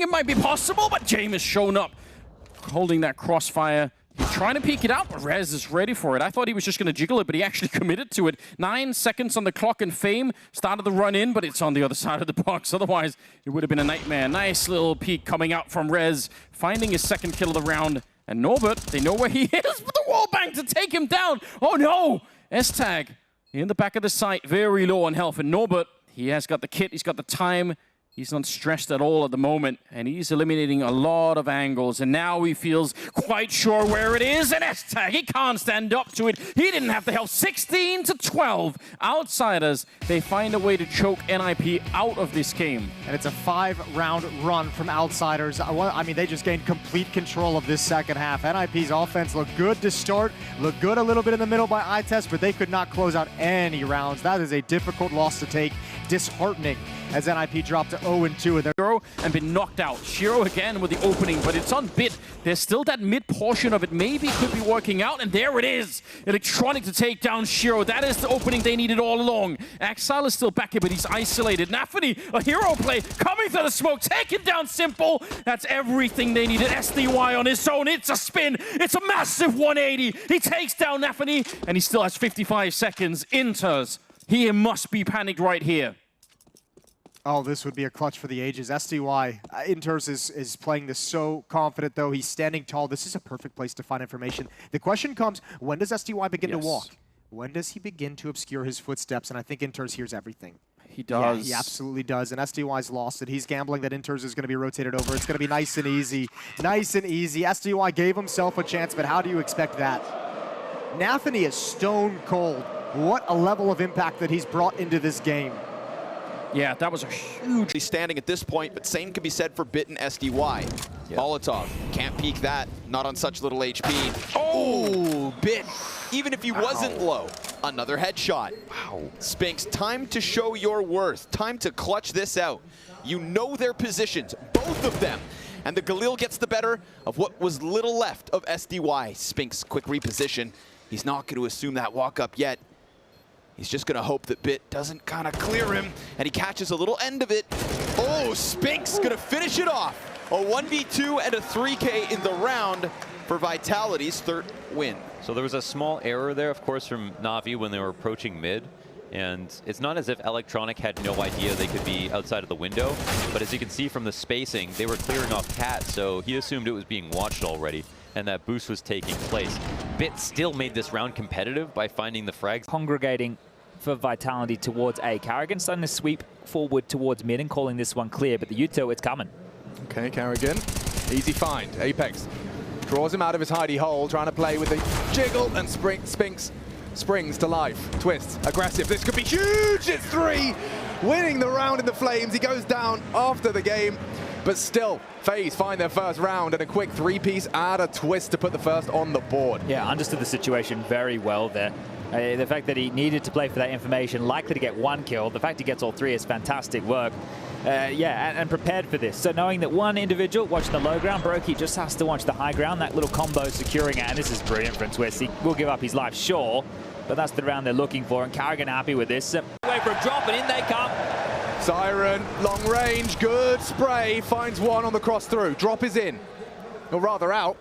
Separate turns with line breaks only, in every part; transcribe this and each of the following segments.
it might be possible, but James has shown up, holding that crossfire. He's trying to peek it out, but Rez is ready for it. I thought he was just going to jiggle it, but he actually committed to it. 9 seconds on the clock, and Fame started the run in, but it's on the other side of the box. Otherwise, it would have been a nightmare. Nice little peek coming out from Rez, finding his second kill of the round. And Norbert, they know where he is, but the wall bang to take him down. Oh no! S-Tag in the back of the site, very low on health. And Norbert, he has got the kit, he's got the time. He's not stressed at all at the moment, and he's eliminating a lot of angles, and now he feels quite sure where it is, and S-Tag, he can't stand up to it. He didn't have the help. 16-12. Outsiders, they find a way to choke NIP out of this game.
And it's a 5-round run from Outsiders. I mean, they just gained complete control of this second half. NIP's offense looked good to start, looked good a little bit in the middle by eye test, but they could not close out any rounds. That is a difficult loss to take, disheartening, as NIP dropped to 0-2
and been knocked out. Shiro again with the opening, but it's on Bit. There's still that mid portion of it. Maybe could be working out, and there it is. Electronic to take down Shiro. That is the opening they needed all along. Axile is still back here, but he's isolated. Nafany, a hero play, coming through the smoke, taking down Simple. That's everything they needed. SDY on his own. It's a spin. It's a massive 180. He takes down Nafany, and he still has 55 seconds. Inters, he must be panicked right here.
Oh, this would be a clutch for the ages. SDY, Inters is playing this so confident, though. He's standing tall. This is a perfect place to find information. The question comes, when does SDY begin to walk? When does he begin to obscure his footsteps? And I think Inters hears everything.
He does.
Yeah, he absolutely does. And SDY's lost it. He's gambling that Inters is going to be rotated over. It's going to be nice and easy. Nice and easy. SDY gave himself a chance, but how do you expect that? Nafany is stone cold. What a level of impact that he's brought into this game.
Yeah, that was a huge...
standing at this point, but same can be said for Bit and SDY. Yep. Molotov, can't peek that, not on such little HP. Oh, Bit, even if he wasn't low, another headshot. Wow. Spinks, time to show your worth, time to clutch this out. You know their positions, both of them. And the Galil gets the better of what was little left of SDY. Spinks, quick reposition. He's not going to assume that walk up yet. He's just going to hope that Bit doesn't kind of clear him, and he catches a little end of it. Oh, Spinks going to finish it off. A 1v2 and a 3K in the round for Vitality's third win.
So there was a small error there, of course, from Na'Vi when they were approaching mid. And it's not as if Electronic had no idea they could be outside of the window. But as you can see from the spacing, they were clearing off Cat, so he assumed it was being watched already, and that boost was taking place. Bit still made this round competitive by finding the frags.
Congregating for Vitality towards A. Carrigan starting to sweep forward towards mid and calling this one clear, but the Uto, it's coming.
Okay, Carrigan, easy find. Apex draws him out of his hidey hole, trying to play with the jiggle, and Spinks springs to life. Twist, aggressive, this could be huge, it's 3! Winning the round in the flames, he goes down after the game, but still, FaZe find their first round, and a quick 3-piece add a Twist to put the first on the board.
Yeah, understood the situation very well there. The fact that he needed to play for that information, likely to get 1 kill. The fact he gets all 3 is fantastic work. Yeah, and prepared for this. So knowing that one individual watching the low ground, Brokey just has to watch the high ground. That little combo securing it, and this is brilliant from Twist. He will give up his life, sure, but that's the round they're looking for, and Carrigan happy with this. Wait for a drop, and in they come.
Siren, long range, good spray, finds one on the cross through. Drop is in, or rather out.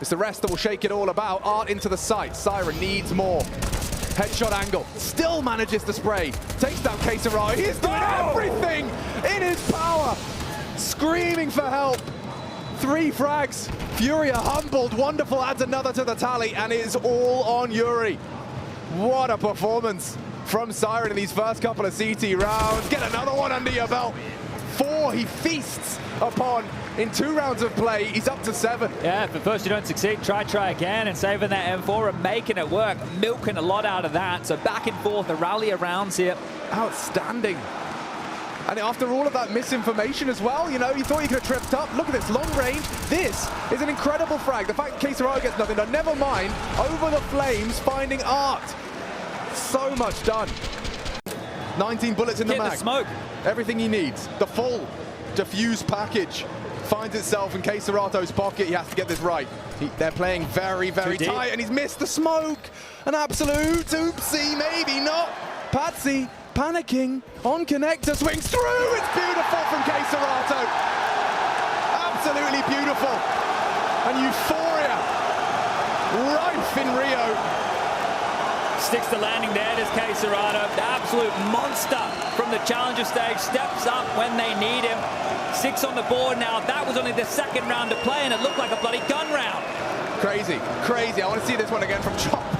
It's the rest that will shake it all about. Art into the sight. Siren needs more. Headshot angle. Still manages to spray. Takes down Keserato. He's doing everything in his power. Screaming for help. 3 frags. Furia humbled. Wonderful adds another to the tally, and it is all on Yuri. What a performance from Siren in these first couple of CT rounds. Get another one under your belt. 4 he feasts upon in 2 rounds of play. He's up to 7.
Yeah, but first you don't succeed, try again, and saving that M4 and making it work, milking a lot out of that. So back and forth, a rally of rounds here.
Outstanding. And after all of that misinformation as well, you know, you thought you could have tripped up. Look at this, long range. This is an incredible frag. The fact that Keserato gets nothing done, never mind, over the flames, finding Art. So much done. 19 bullets in the mag.
The smoke.
Everything he needs. The full diffuse package finds itself in Keserato's pocket. He has to get this right. They're playing very, very tight, and he's missed the smoke. An absolute oopsie, maybe not. Patsy panicking on connector, swings through. It's beautiful from Keserato. absolutely beautiful. And euphoria rife in Rio.
Sticks the landing there, does Caserado. The absolute monster from the challenger stage. Steps up when they need him. 6 on the board now. That was only the second round to play, and it looked like a bloody gun round.
Crazy, crazy. I want to see this one again from Chopper.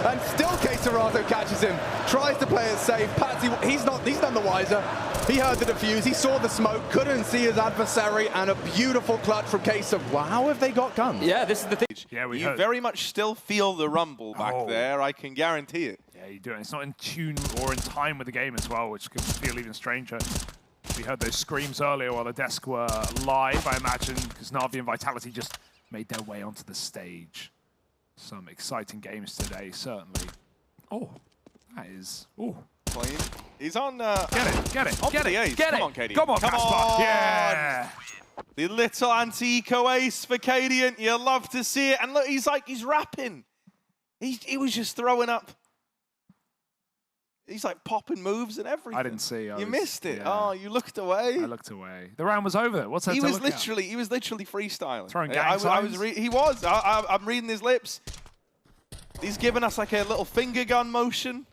And still Caserado catches him. Tries to play it safe. Patsy, he's none the wiser. He heard the defuse, he saw the smoke, couldn't see his adversary, and a beautiful clutch from Caser. Wow, how have they got guns?
Yeah, this is the thing.
Yeah, you very much still feel the rumble back there, I can guarantee it.
Yeah, you do. It's not in tune or in time with the game as well, which can feel even stranger. We heard those screams earlier while the desk were live, I imagine, because Na'Vi and Vitality just made their way onto the stage. Some exciting games today, certainly. Oh, that is... Oh.
Clean. He's on...
Get it, get it,
get it,
get
Come
it.
on, Cadian.
Come on,
Come
Caspar.
on.
Yeah.
The little anti-eco ace for Cadian. You love to see it. And look, he's rapping. He was just throwing up. He's like popping moves and everything.
I didn't see.
You missed it.
Yeah.
Oh, you looked away.
I looked away. The round was over. What's that
He
to
was
look
literally freestyling.
Throwing
I
gang
was
signs?
he was. I'm reading his lips. He's giving us like a little finger gun motion.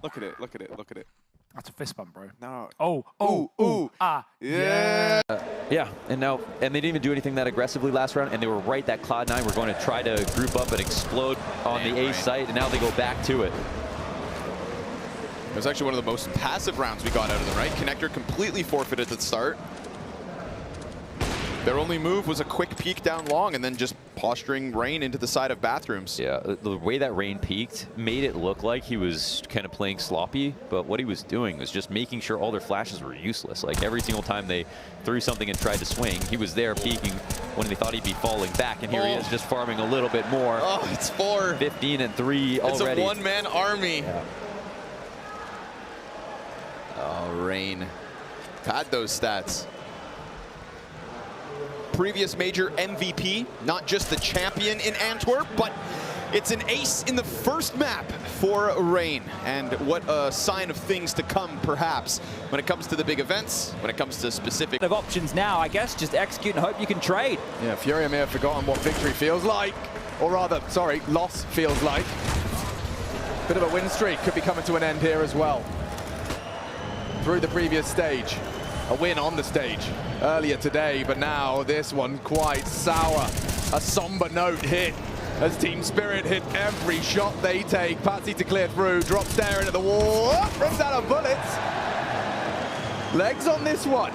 Look at it. Look at it. Look at it.
That's a fist bump, bro.
No.
Oh, ah.
Yeah.
Yeah, and they didn't even do anything that aggressively last round, and they were right that Cloud9 were going to try to group up and explode on the A site, and now they go back to it.
It was actually one of the most passive rounds we got out of them, right? Connector completely forfeited at the start. Their only move was a quick peek down long and then just posturing Rain into the side of bathrooms.
Yeah, the way that Rain peaked made it look like he was kind of playing sloppy, but what he was doing was just making sure all their flashes were useless. Like every single time they threw something and tried to swing, he was there peeking when they thought he'd be falling back, and here he is just farming a little bit more.
Oh, it's 4.
15 and 3 already.
It's a one-man army.
Yeah.
Oh, Rain had those stats. Previous major MVP, not just the champion in Antwerp, but it's an ace in the first map for Rain. And what a sign of things to come, perhaps, when it comes to the big events, when it comes to specific...
Of options now, I guess. Just execute and hope you can trade.
Yeah, Furia may have forgotten what victory feels like. Or rather, sorry, loss feels like. Bit of a win streak could be coming to an end here as well. Through the previous stage. A win on the stage earlier today, but now this one quite sour. A somber note hit as Team Spirit hit every shot they take. Patsy to clear through, drop staring at the wall, runs out of bullets. Legs on this one.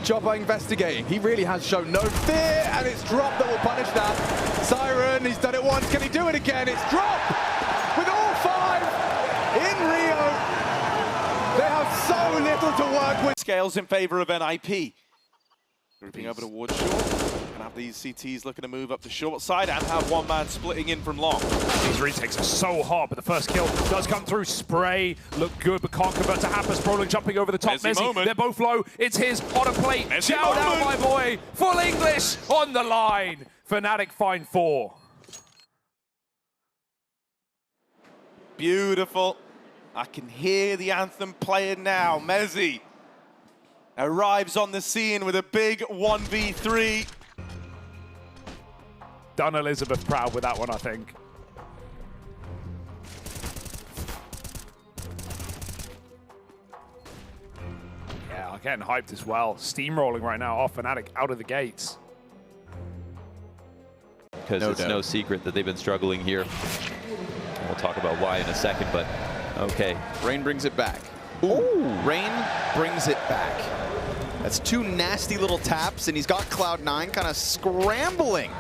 Chopper investigating. He really has shown no fear, and it's drop that will punish that. Siren, he's done it once. Can he do it again? It's drop with all 5 in Rio. They have so little to work with.
Scales in favor of NIP. Grouping over towards short. And have these CTs looking to move up the short side and have one man splitting in from long.
These retakes are so hard, but the first kill does come through. Spray look good, but can't convert to Happers. Prolong jumping over the top. Messi, they're both low. It's his on a plate. Shout out, my boy. Full English on the line. Fnatic find 4.
Beautiful. I can hear the anthem playing now. Messi arrives on the scene with a big 1v3.
Done Elizabeth proud with that one, I think. Yeah, I'm getting hyped as well. Steamrolling right now off Fnatic out of the gates.
Because it's no secret that they've been struggling here. And we'll talk about why in a second, but okay.
Rain brings it back. Ooh, Rain brings it back. That's 2 nasty little taps, and he's got Cloud9 kind of scrambling.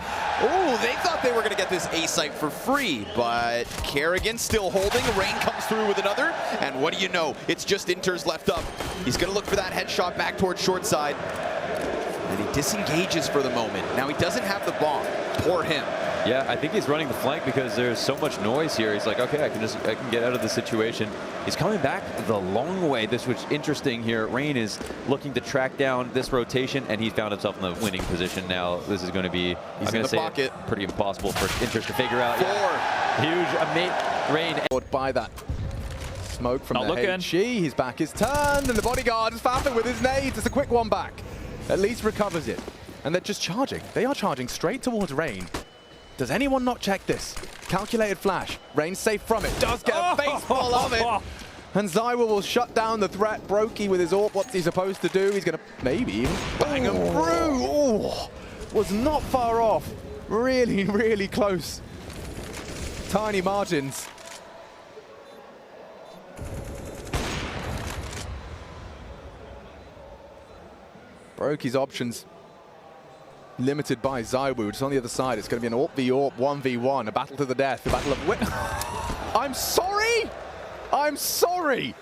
Oh, they thought they were going to get this A site for free, but Kerrigan still holding. Rain comes through with another, and what do you know? It's just Inters left up. He's going to look for that headshot back towards short side, and he disengages for the moment. Now he doesn't have the bomb. Poor him.
Yeah, I think he's running the flank because there's so much noise here. He's like, okay, I can get out of the situation. He's coming back the long way. This was interesting here. Rain is looking to track down this rotation, and he's found himself in the winning position now. This is going to be,
he's in the pocket.
Pretty impossible for Inters to figure out.
4.
Yeah. Huge, Rain.
By that Smoke from
Not
the
looking.
HE. His back is turned, and the bodyguard is fapping with his nades. It's a quick one back. At least recovers it. And they're just charging. They are charging straight towards Rain. Does anyone not check this? Calculated flash. Rain's safe from it. Does get a baseball of it. And Zywa will shut down the threat. Brokey with his AWP. What's he supposed to do? He's going to maybe even bang him through. Oh, was not far off. Really, really close. Tiny margins. Brokey's options limited by Zywa, which is on the other side. It's going to be an AWP v AWP 1v1, a battle to the death, a battle of wit. I'm sorry! I'm sorry!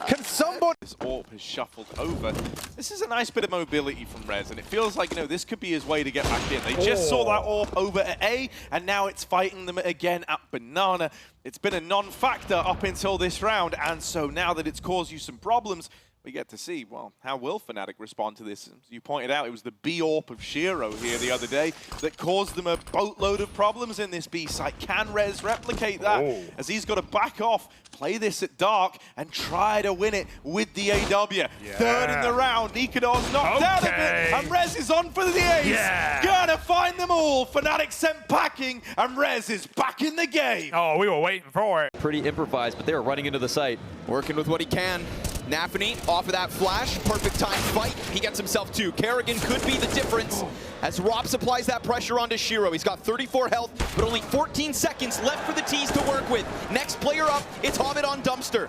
Can somebody...
This AWP has shuffled over. This is a nice bit of mobility from Rez, and it feels like, this could be his way to get back in. They just saw that AWP over at A, and now it's fighting them again at Banana. It's been a non-factor up until this round, and so now that it's caused you some problems, we get to see, well, how will Fnatic respond to this? As you pointed out, it was the B AWP of Shiro here the other day that caused them a boatload of problems in this B site. Can Rez replicate that? As he's got to back off, play this at Dark, and try to win it with the AW. Yeah. Third in the round, Nikador's knocked out of it, and Rez is on for the ace. Gonna find them all. Fnatic sent packing, and Rez is back in the game.
Oh, we were waiting for it.
Pretty improvised, but they were running into the site.
Working with what he can. Nafany off of that flash, perfect time fight. He gets himself two. Kerrigan could be the difference as Rob applies that pressure onto Shiro. He's got 34 health, but only 14 seconds left for the T's to work with. Next player up, it's Hobbit on Dumpster.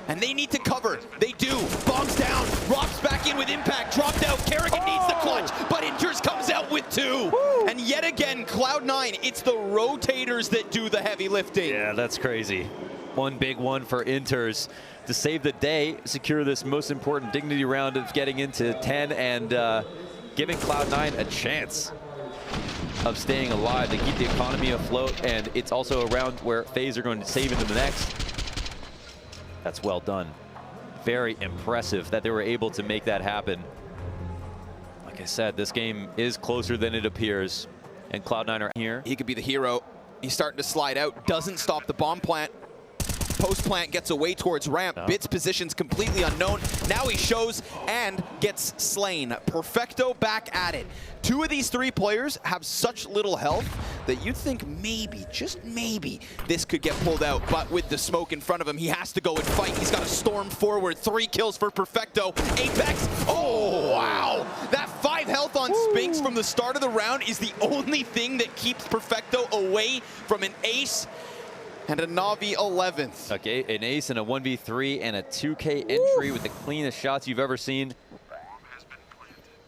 And they need to cover. They do. Bombs down. Rob's back in with impact. Dropped out. Kerrigan needs the clutch, but Inters comes out with two. And yet again, Cloud9, it's the rotators that do the heavy lifting.
Yeah, that's crazy. One big one for Inters to save the day, secure this most important dignity round of getting into 10 and giving Cloud9 a chance of staying alive. They keep the economy afloat, and it's also a round where FaZe are going to save into the next. That's well done. Very impressive that they were able to make that happen. Like I said, this game is closer than it appears, and Cloud9 are here.
He could be the hero. He's starting to slide out, doesn't stop the bomb plant. Post plant gets away towards ramp. Bit's position's completely unknown. Now he shows and gets slain. Perfecto back at it. Two of these three players have such little health that you'd think maybe, just maybe, this could get pulled out. But with the smoke in front of him, he has to go and fight. He's got to storm forward. 3 kills for Perfecto. Apex, oh wow! That 5 health on Spinks from the start of the round is the only thing that keeps Perfecto away from an ace and a Na'Vi 11th.
Okay, an ace and a 1v3 and a 2K entry with the cleanest shots you've ever seen.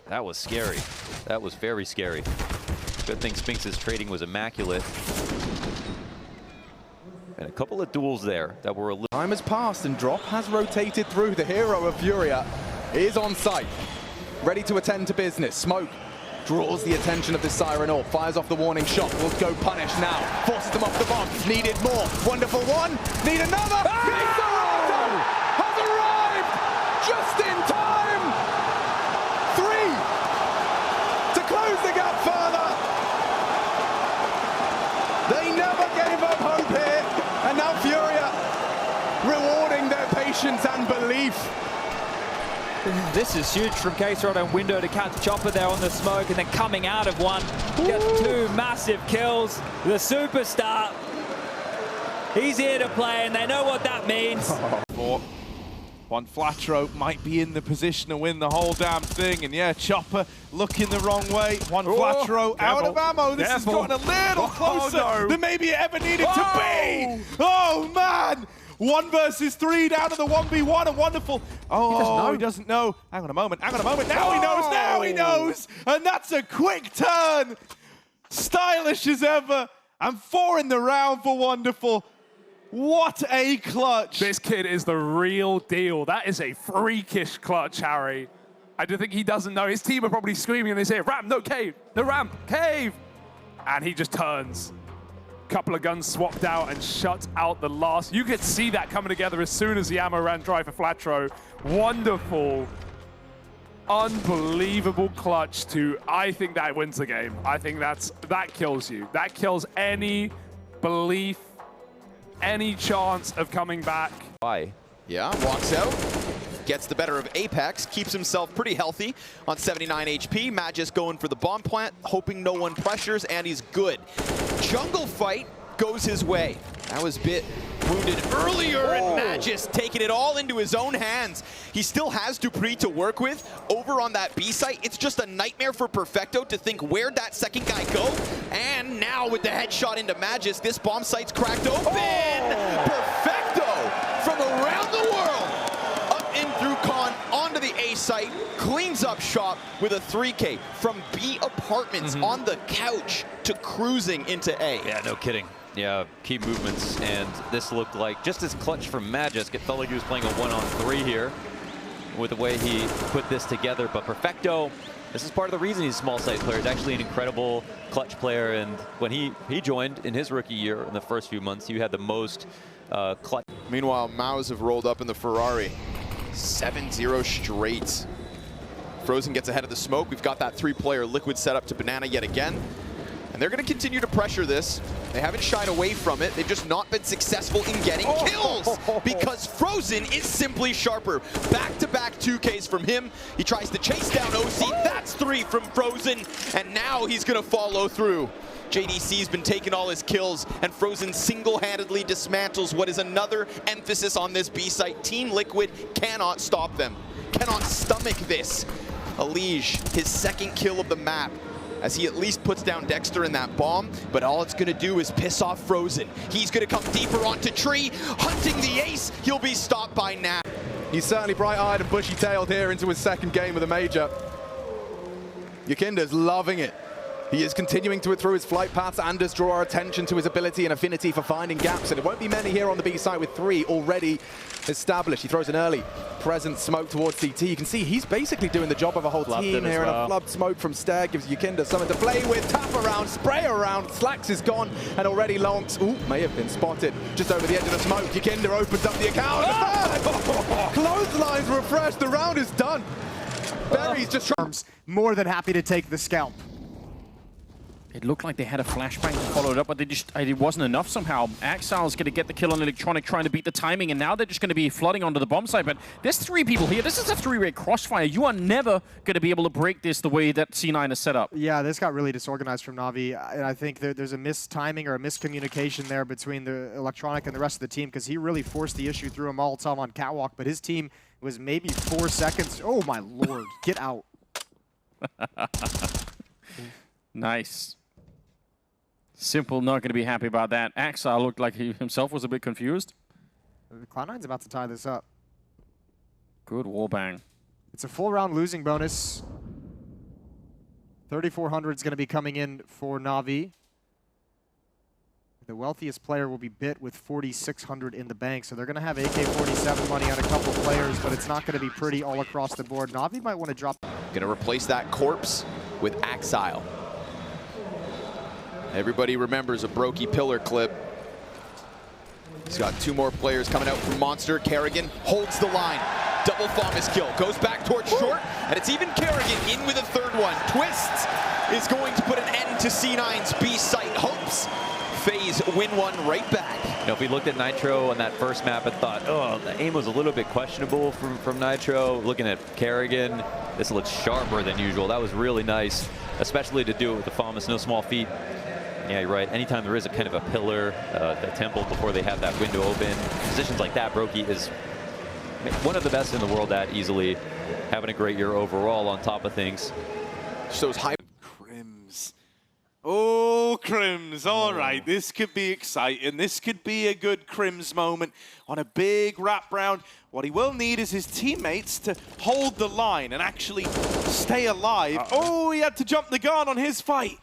That was scary. That was very scary. Good thing Spinks' trading was immaculate. And a couple of duels there that were a little...
Time has passed and Drop has rotated through. The hero of Furia is on site, ready to attend to business. Smoke draws the attention of the Siren AWP, fires off the warning shot, will go punish now, forces them off the bomb, needed more, wonderful one, need another, has arrived, just in time, 3 to close the gap further. They never gave up hope here, and now Furia rewarding their patience and belief.
This is huge from K-Rod and Window to catch Chopper there on the smoke, and then coming out of one, gets 2 massive kills. The superstar, he's here to play, and they know what that means.
One Flatro might be in the position to win the whole damn thing, and yeah, Chopper looking the wrong way. One Flatro out of ammo. This has gotten a little closer than maybe it ever needed to be. Oh man! 1 versus 3 down to the 1v1, and wonderful. Oh, he doesn't know. Hang on a moment, hang on a moment. Now he knows, now he knows. And that's a quick turn. Stylish as ever. And 4 in the round for Wonderful. What a clutch.
This kid is the real deal. That is a freakish clutch, Harry. I do think he doesn't know. His team are probably screaming in his ear, ramp, no, cave, the ramp, cave. And he just turns. Couple of guns swapped out and shut out the last. You could see that coming together as soon as the ammo ran dry for Flatro. Wonderful, unbelievable clutch to, I think that wins the game. I think that kills you. That kills any belief, any chance of coming back.
Why?
Yeah, walks out, gets the better of Apex, keeps himself pretty healthy on 79 HP. Magis going for the bomb plant, hoping no one pressures, and he's good. Jungle fight goes his way. That was Bit wounded earlier, and Magis taking it all into his own hands. He still has Dupree to work with over on that B site. It's just a nightmare for Perfecto to think where'd that second guy go. And now with the headshot into Magis, this bomb site's cracked open. Perfecto from around the world, up in through Con, onto the A site, cleans up shop with a 3K from B apartments on the couch to cruising into A.
Yeah, no kidding. Yeah, key movements, and this looked like just as clutch from Magis. It felt like he was playing a 1-on-3 here with the way he put this together. But Perfecto, this is part of the reason he's a small site player. He's actually an incredible clutch player, and when he joined in his rookie year in the first few months, he had the most clutch.
Meanwhile, Maus have rolled up in the Ferrari. 7-0 straight. Frozen gets ahead of the smoke. We've got that 3-player Liquid set up to Banana yet again. And they're going to continue to pressure this. They haven't shied away from it. They've just not been successful in getting kills because Frozen is simply sharper. Back-to-back 2Ks from him. He tries to chase down OC. That's 3 from Frozen. And now he's going to follow through. JDC's been taking all his kills, and Frozen single-handedly dismantles what is another emphasis on this B site. Team Liquid cannot stop them, cannot stomach this. Alige, his second kill of the map, as he at least puts down Dexter in that bomb, but all it's gonna do is piss off Frozen. He's gonna come deeper onto Tree, hunting the ace. He'll be stopped by now.
He's certainly bright-eyed and bushy-tailed here into his second game of the major. Yakinda's loving it. He is continuing to through his flight paths and does draw our attention to his ability and affinity for finding gaps, and it won't be many here on the B side with 3 already established. He throws an early present smoke towards CT. You can see he's basically doing the job of a whole team here, and a flubbed smoke from Stag gives Yakinda something to play with. Tap around, spray around, Slacks is gone, and already Lonks, may have been spotted just over the edge of the smoke. Yakinda opens up the account. Clotheslines refreshed, the round is done. Berry's just
more than happy to take the scalp.
It looked like they had a flashbang to follow it up, but they just, it wasn't enough somehow. Axile's going to get the kill on Electronic, trying to beat the timing, and now they're just going to be flooding onto the bomb site. But there's 3 people here. This is a 3-way crossfire. You are never going to be able to break this the way that C9 is set up.
Yeah, this got really disorganized from Na'Vi, and I think there's a mistiming or a miscommunication there between the Electronic and the rest of the team, because he really forced the issue through a Molotov on Catwalk, but his team was maybe 4 seconds. Oh my lord, get out.
Nice. Simple not going to be happy about that. Axar looked like he himself was a bit confused.
Cloud9's about to tie this up.
Good wallbang.
It's a full round losing bonus. 3,400 is going to be coming in for Na'Vi. The wealthiest player will be Bit with 4,600 in the bank, so they're going to have AK-47 money on a couple players, but it's not going to be pretty all across the board. Na'Vi might want to drop.
Going to replace that corpse with Axile. Everybody remembers a Brokey Pillar clip. He's got 2 more players coming out from Monster. Kerrigan holds the line. Double Thomas kill. Goes back towards short, and it's even Kerrigan in with a 3rd one. Twists is going to put an end to C9's B site hopes. FaZe win one right back.
You know, if we looked at Nitro on that first map and thought, oh, the aim was a little bit questionable from Nitro. Looking at Kerrigan, this looks sharper than usual. That was really nice, especially to do it with the Thomas, no small feat. Yeah, you're right. Anytime there is a kind of a pillar, the temple before they have that window open, positions like that, Brokey is one of the best in the world at easily. Having a great year overall on top of things.
Shows high.
Crims. Oh, Crims. All right. This could be exciting. This could be a good Crims moment on a big wrap round. What he will need is his teammates to hold the line and actually stay alive. Oh, he had to jump the gun on his fight.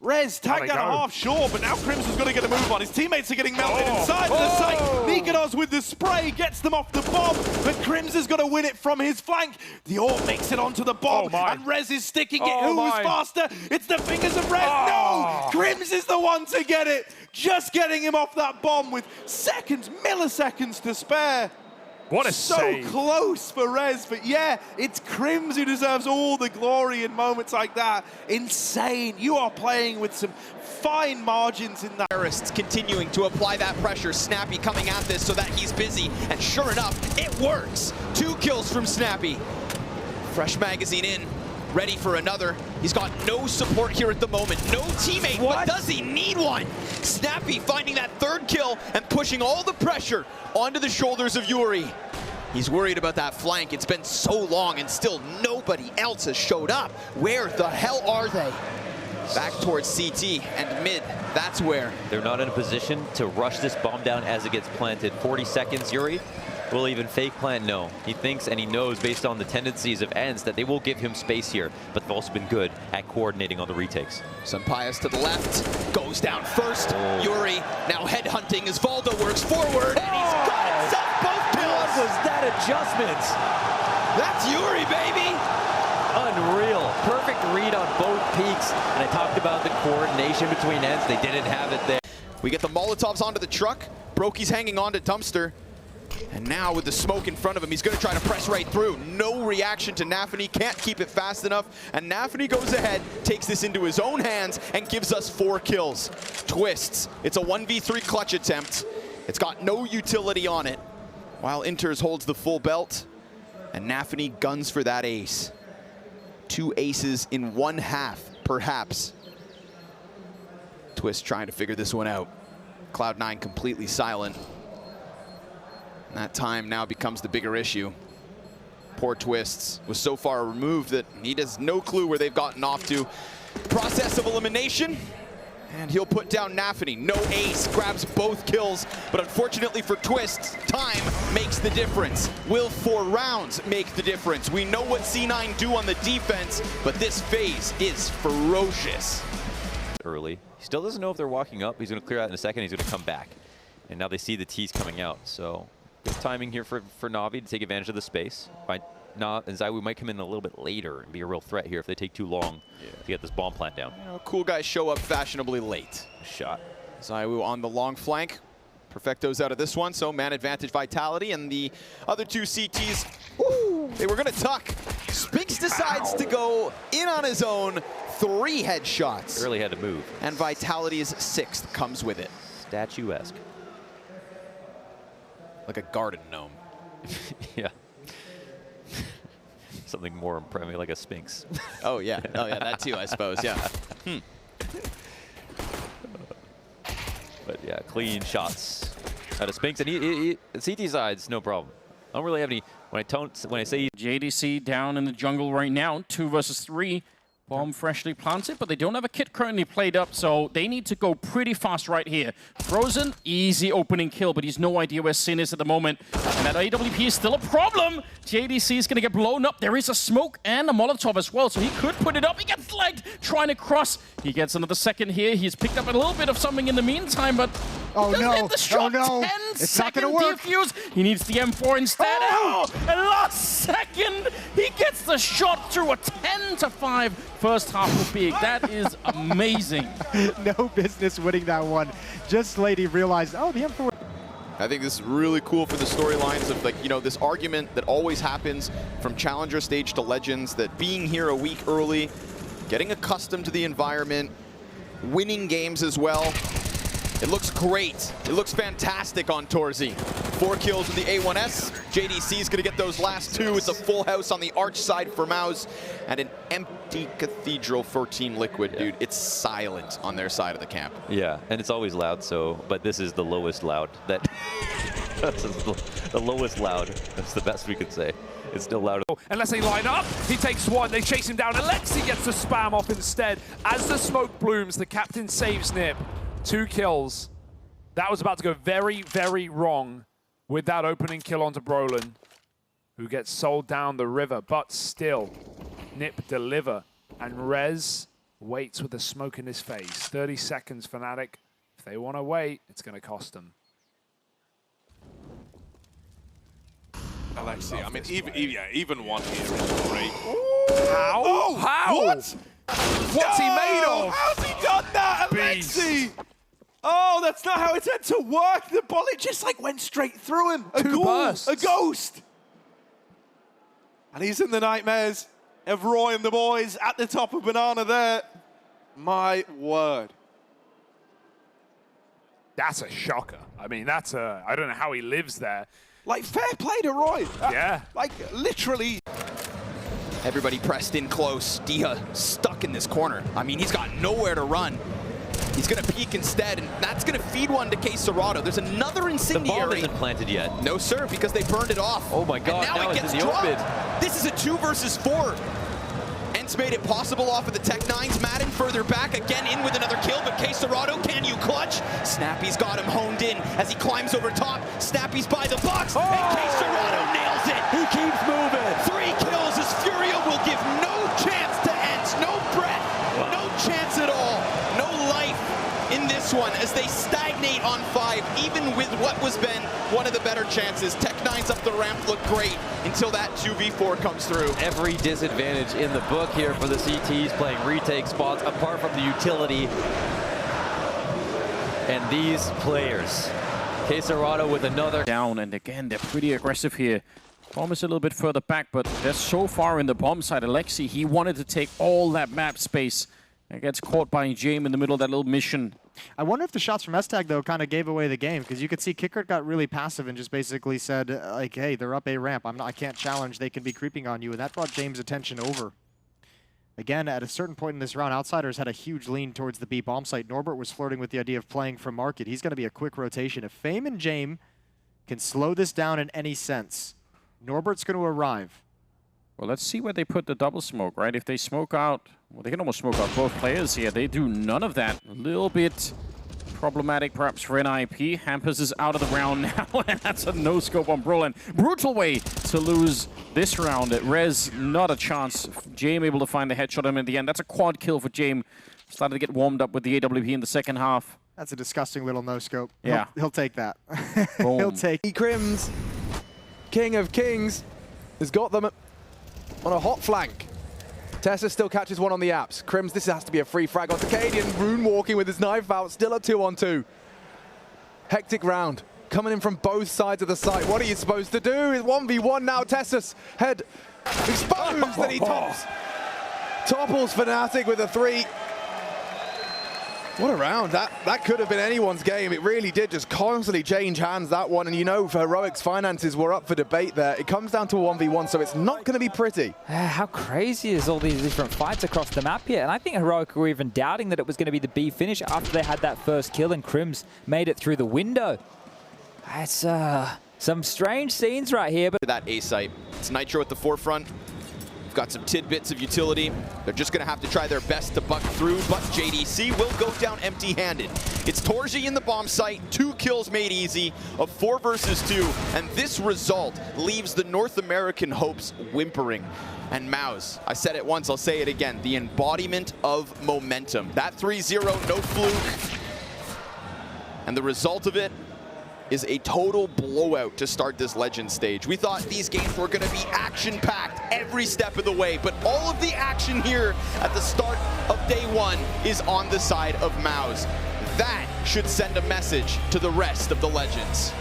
Rez tagged out a half short, but now Crims has got to get a move on. His teammates are getting melted inside of the site. Nikonos with the spray gets them off the bomb, but Crims has got to win it from his flank. The AWP makes it onto the bomb, and Rez is sticking it. Who is faster? It's the fingers of Rez. No! Crims is the one to get it. Just getting him off that bomb with seconds, milliseconds to spare.
What a
so
save.
close for Rez, but yeah, it's Crims who deserves all the glory in moments like that. Insane. You are playing with some fine margins in that.
Terrorists continuing to apply that pressure. Snappy coming at this so that he's busy, and sure enough, it works. 2 kills from Snappy. Fresh magazine in, ready for another. He's got no support here at the moment, no teammate, but does he need one? Snappy finding that 3rd kill and pushing all the pressure onto the shoulders of Yuri. He's worried about that flank. It's been so long and still nobody else has showed up. Where the hell are they? Back towards CT and mid, that's where.
They're not in a position to rush this bomb down as it gets planted. 40 seconds, Yuri will even fake plant? No. He thinks and he knows based on the tendencies of ends that they will give him space here, but they've also been good at coordinating on the retakes.
Sampaias to the left, goes down first. Yuri now headhunting as Valdo works forward, and he's got himself both kills.
What was that adjustment?
That's Yuri, baby.
Unreal. Perfect read on both peaks. And I talked about the coordination between ends. They didn't have it there.
We get the Molotovs onto the truck. Brokey's hanging on to Dumpster. And now with the smoke in front of him, he's going to try to press right through. No reaction to Nafany, can't keep it fast enough. And Nafany goes ahead, takes this into his own hands, and gives us 4 kills. Twists. It's a 1v3 clutch attempt. It's got no utility on it. While Inters holds the full belt, and Nafany guns for that ace. 2 aces in 1 half, perhaps. Twist trying to figure this one out. Cloud9 completely silent. That time now becomes the bigger issue. Poor Twists was so far removed that he has no clue where they've gotten off to. Process of elimination, and he'll put down Nafany. No ace, grabs both kills, but unfortunately for Twists, time makes the difference. Will 4 rounds make the difference? We know what C9 do on the defense, but this phase is ferocious.
Early. He still doesn't know if they're walking up. He's going to clear out in a second. He's going to come back. And now they see the T's coming out, so good timing here for Na'Vi to take advantage of the space. And ZywOo might come in a little bit later and be a real threat here if they take too long to get this bomb plant down.
You know, cool guys show up fashionably late.
Shot.
ZywOo on the long flank. Perfecto's out of this one, so man advantage Vitality, and the other 2 CTs, they were going to tuck. Spinks decides to go in on his own. 3 headshots.
Early had to move.
And Vitality's 6th comes with it.
Statuesque.
Like a garden gnome.
Yeah. Something more impressive, like a Sphinx.
Oh yeah, that too, I suppose, yeah.
But yeah, clean shots out of Sphinx. And he CT sides, no problem. I don't really have any, when I say
JDC down in the jungle right now, 2 versus 3. Bomb freshly planted, but they don't have a kit currently played up, so they need to go pretty fast right here. Frozen, easy opening kill, but he's no idea where Sin is at the moment. And that AWP is still a problem. JDC is going to get blown up. There is a smoke and a Molotov as well, so he could put it up. He gets legged, trying to cross. He gets another second here. He's picked up a little bit of something in the meantime, but hit the shot. 10-second defuse. He needs the M4 instead. Oh, and last second, he gets the shot through a 10-5 first half of Big. That is amazing.
No business winning that one. Just late he realized, oh, the M4.
I think this is really cool for the storylines of, like, you know, this argument that always happens from Challenger stage to Legends, that being here a week early, getting accustomed to the environment, winning games as well. It looks great. It looks fantastic on Torzi. 4 kills with the A1S. JDC is going to get those last 2. It's a full house on the arch side for Mouse, and an empty cathedral for Team Liquid, dude. It's silent on their side of the camp.
Yeah, and it's always loud, so, but this is the lowest loud. That's the lowest loud. That's the best we could say. It's still loud.
Unless they line up, he takes 1, they chase him down. Alexi gets the spam off instead. As the smoke blooms, the captain saves Nip. 2 kills. That was about to go very, very wrong with that opening kill onto Brolin, who gets sold down the river, but still, Nip deliver. And Rez waits with the smoke in his face. 30 seconds, Fnatic. If they want to wait, it's going to cost them.
Alexi, I mean, even 1 here is great.
How?
Oh,
how?
What?
What's he made of?
How's he done that,
Beast.
Alexi? Oh, that's not how it's meant to work. The bullet just like went straight through him. A ghost. And he's in the nightmares of Roy and the boys at the top of Banana there. My word.
That's a shocker. I mean, I don't know how he lives there.
Like, fair play to Roy.
Yeah.
Like, literally.
Everybody pressed in close. Dia stuck in this corner. I mean, he's got nowhere to run. He's going to peek instead, and that's going to feed one to csgo. There's another incendiary.
The bomb isn't planted yet.
No, sir, because they burned it off.
Oh my God,
and now it
it's
gets
in the
dropped.
open.
This is a 2 versus 4. Ents made it possible off of the Tech 9s. Madden further back, again in with another kill, but csgo, can you clutch? Snappy's got him honed in as he climbs over top. Snappy's by the box, and csgo nails it.
He keeps moving.
3 kills as Furio will give no chance to Ents, no breath, no chance at all, no life in this one as they stagnate on 5, even with what was been one of the better chances. Tech 9's up the ramp look great until that 2v4 comes through.
Every disadvantage in the book here for the CTs playing retake spots apart from the utility. And these players, csgo with another
down, and again, they're pretty aggressive here. Bomb is a little bit further back, but they're so far in the bomb side. Alexi, he wanted to take all that map space and gets caught by James in the middle of that little mission.
I wonder if the shots from S-Tag, though, kind of gave away the game, because you could see Kickert got really passive and just basically said, like, hey, they're up A ramp. I can't challenge. They can be creeping on you, and that brought James' attention over. Again, at a certain point in this round, Outsiders had a huge lean towards the B bomb site. Norbert was flirting with the idea of playing from market. He's going to be a quick rotation. If Fame and James can slow this down in any sense, Norbert's going to arrive.
Well, let's see where they put the double smoke, right? If they smoke out, well, they can almost smoke out both players here. They do none of that. A little bit problematic, perhaps, for NIP. Hampers is out of the round now, and that's a no-scope on Brolin. Brutal way to lose this round. Rez, not a chance. James able to find the headshot on him in the end. That's a quad kill for James. Started to get warmed up with the AWP in the second half.
That's a disgusting little no-scope.
Yeah.
He'll take that. He'll take.
Crims, King of Kings, has got them on a hot flank. Tessa still catches one on the apps. Crims, this has to be a free frag onto Cadian. Rune walking with his knife out, still a 2-on-2. Hectic round, coming in from both sides of the site. What are you supposed to do? It's 1v1 now. Tessa's head exposed, and he topples Fnatic with a 3. What a round. That could have been anyone's game. It really did just constantly change hands, that one. And you know, for Heroic's finances were up for debate there. It comes down to a 1v1, so it's not going to be pretty.
How crazy is all these different fights across the map here? And I think Heroic were even doubting that it was going to be the B finish after they had that first kill and Crims made it through the window. That's some strange scenes right here. But
That A site. It's Nitro at the forefront. Got some tidbits of utility. They're just going to have to try their best to buck through, but JDC will go down empty-handed. It's Torji in the bomb site, 2 kills made easy, a 4 versus 2, and this result leaves the North American hopes whimpering. And Mouse, I said it once, I'll say it again, the embodiment of momentum. That 3-0, no fluke. And the result of it is a total blowout to start this Legend stage. We thought these games were going to be action-packed every step of the way, but all of the action here at the start of day 1 is on the side of Mouse. That should send a message to the rest of the Legends.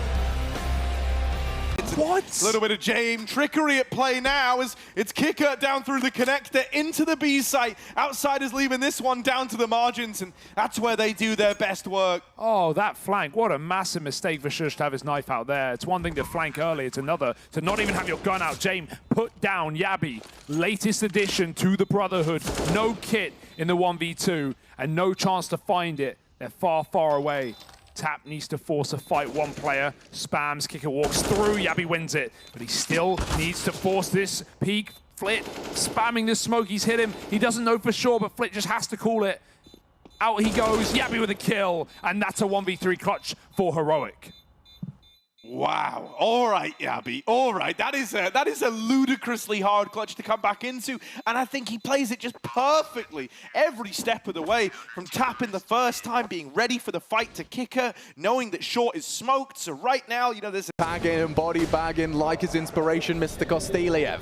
What? A little bit of James trickery at play now as it's Kicker down through the connector into the B site. Outsiders leaving this one down to the margins, and that's where they do their best work.
Oh, that flank. What a massive mistake for Shush to have his knife out there. It's one thing to flank early. It's another to not even have your gun out. James put down Yabi. Latest addition to the Brotherhood. No kit in the 1v2 and no chance to find it. They're far, far away. Tap needs to force a fight. One player spams, Kicker walks through, Yabi wins it. But he still needs to force this peek. Flit spamming the smoke, he's hit him. He doesn't know for sure, but Flit just has to call it. Out he goes, Yabi with a kill, and that's a 1v3 clutch for Heroic.
Wow. All right, Yabi. All right. That is a ludicrously hard clutch to come back into, and I think he plays it just perfectly every step of the way, from tapping the first time, being ready for the fight to Kicker, knowing that short is smoked. So right now, you know, there's a
Bagging and body bagging like his inspiration, Mr. Kosteliev.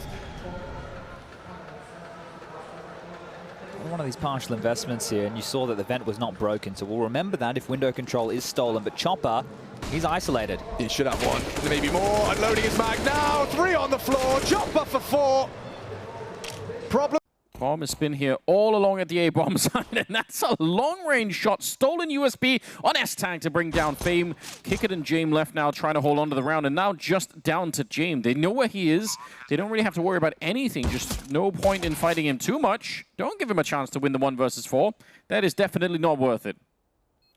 one of these partial investments here, and you saw that the vent was not broken, so we'll remember that if window control is stolen. But Chopper, he's isolated.
He should have one, maybe more. Unloading his mag now. 3 on the floor. Chopper for 4. Problem.
Bomb has been here all along at the A-bomb side, and that's a long-range shot. Stolen USB on S-Tag to bring down Fame. Kickit and James left now trying to hold on to the round, and now just down to James. They know where he is. They don't really have to worry about anything. Just no point in fighting him too much. Don't give him a chance to win the 1 versus 4. That is definitely not worth it.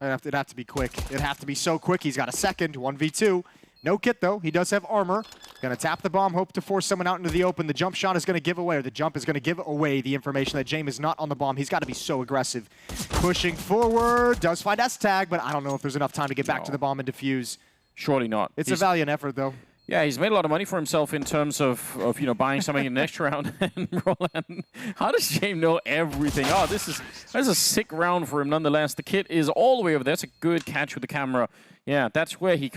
It'd have to be quick. It'd have to be so quick. He's got a second, 1v2. No kit, though. He does have armor. Gonna tap the bomb, hope to force someone out into the open. The jump shot is gonna give away, or the jump is gonna give away the information that James is not on the bomb. He's got to be so aggressive. Pushing forward, does find S-Tag, but I don't know if there's enough time to get back to the bomb and defuse.
Surely not.
It's a valiant effort, though.
Yeah, he's made a lot of money for himself in terms of you know, buying something in the next round. And Roland, how does James know everything? Oh, that's a sick round for him nonetheless. The kit is all the way over there. That's a good catch with the camera. Yeah, that's where he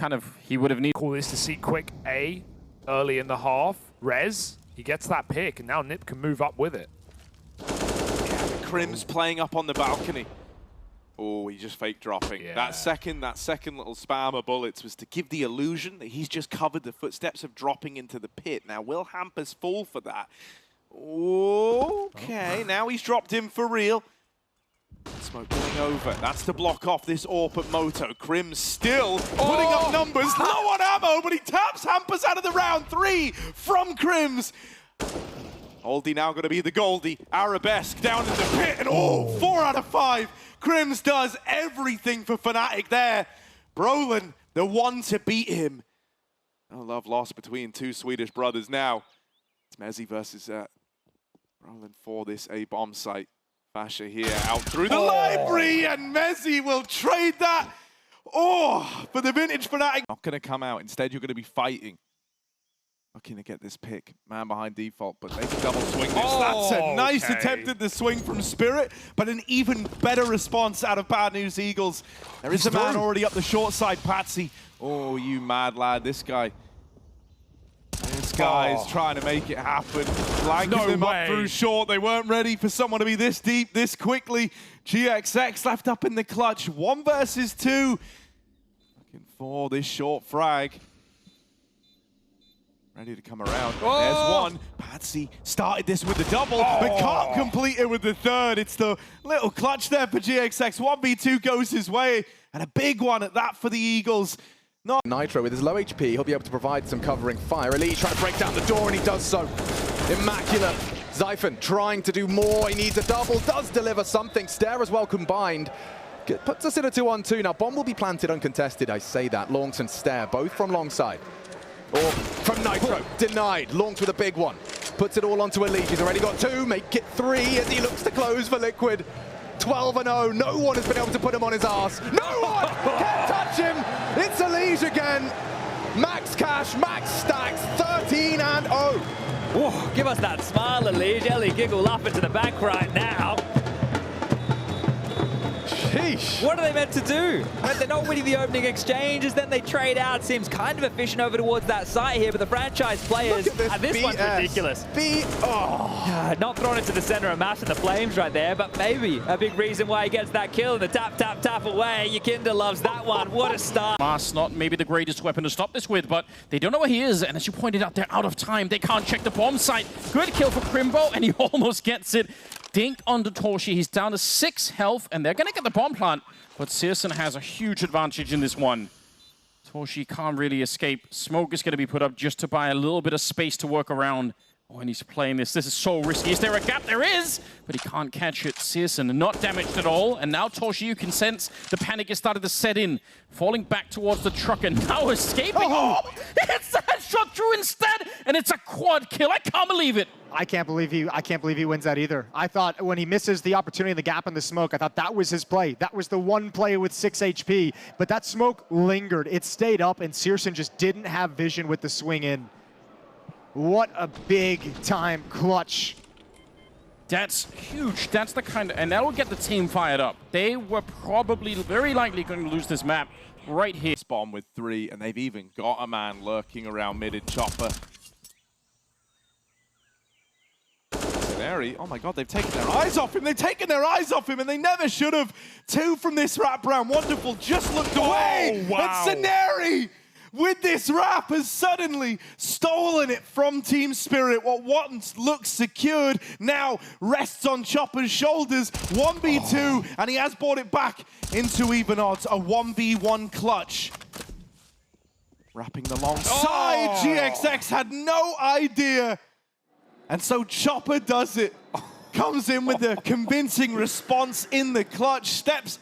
would have needed.
Call this to see quick A early in the half. Rez, he gets that pick, and now Nip can move up with it.
Yeah, Crim's playing up on the balcony. Oh, he just fake dropping.
Yeah.
That second little spam of bullets was to give the illusion that he's just covered the footsteps of dropping into the pit. Now, will Hampus fall for that? Okay, now he's dropped in for real. Smoke going over. That's to block off this AWP at Moto. Crim still putting up numbers. Low on ammo, but he taps Hampus out of the round. 3 from Crims. Oldie now going to be the Goldie. Arabesque down in the pit, and 4 out of 5. Crims does everything for Fnatic there. Brolin, the one to beat him. No love lost between 2 Swedish brothers now. It's Mezzi versus Brolin for this A-bomb site. Fasher here out through the library, and Mezzi will trade that. For the vintage Fnatic. Not going to come out. Instead, you're going to be fighting. Looking to get this pick. Man behind default, but they can double swing this. That's a nice attempt at the swing from Spirit, but an even better response out of Bad News Eagles. There is a man already up the short side, Patsy. Oh, you mad lad. This guy's trying to make it happen. Blanking them up through short. They weren't ready for someone to be this deep, this quickly. GXX left up in the clutch. 1 versus 2. Looking for this short frag. Ready to come around. There's one. Patsy started this with the double, but can't complete it with the third. It's the little clutch there for GXX. 1v2 goes his way, and a big one at that for the Eagles.
Nitro with his low HP, he'll be able to provide some covering fire. Elite trying to break down the door, and he does so. Immaculate. Zyphon trying to do more. He needs a double, does deliver something. Stare as well combined. Puts us in a 2-on-2. Now, bomb will be planted uncontested, I say that. Longs and Stare, both from long side. Or from Nitro, denied. Longs with a big one. Puts it all onto Elite. He's already got 2, make it 3 as he looks to close for Liquid. 12-0, no one has been able to put him on his ass. No one can touch him. It's Elite again. Max cash, max stacks, 13-0.
Whoa, give us that smile, Elite. Ellie giggle up into the back right now.
Sheesh.
What are they meant to do? They're not winning the opening exchanges, then they trade out. Seems kind of efficient over towards that site here, but the franchise players, this one's ridiculous. Not thrown into the center of mass in the flames right there, but maybe a big reason why he gets that kill and the tap, tap, tap away. Yakinda loves that one. What a start.
Mass, not maybe the greatest weapon to stop this with, but they don't know where he is, and as you pointed out, they're out of time. They can't check the bomb site. Good kill for Crimbo, and he almost gets it. Dink onto Torshi. He's down to 6 health, and they're going to get the bomb plant, but Searson has a huge advantage in this one. Torshi can't really escape. Smoke is going to be put up just to buy a little bit of space to work around. Oh, and he's playing this. This is so risky. Is there a gap? There is, but he can't catch it. Searson not damaged at all, and now Torshi, you can sense the panic has started to set in. Falling back towards the truck and now escaping. Oh, he hits the headshot through instead, and it's a quad kill. I can't believe it.
I can't believe he wins that either. I thought when he misses the opportunity, the gap in the smoke, I thought that was his play. That was the one play with 6 HP, but that smoke lingered. It stayed up, and Searson just didn't have vision with the swing in. What a big time clutch.
That's huge. That's the kind of, and that'll get the team fired up. They were probably very likely going to lose this map right here.
Bomb with 3, and they've even got a man lurking around mid in Chopper. Sceneri, oh my god, they've taken their eyes off him. They've taken their eyes off him, and they never should have. 2 from this wraparound. Wonderful just looked away.
Oh, wow.
And Sceneri, with this wrap, has suddenly stolen it from Team Spirit. What once looked secured now rests on Chopper's shoulders. 1v2, and he has brought it back into even odds. A 1v1 clutch. Wrapping the long side. GXX had no idea. And so Chopper does it. Comes in with a convincing response in the clutch, steps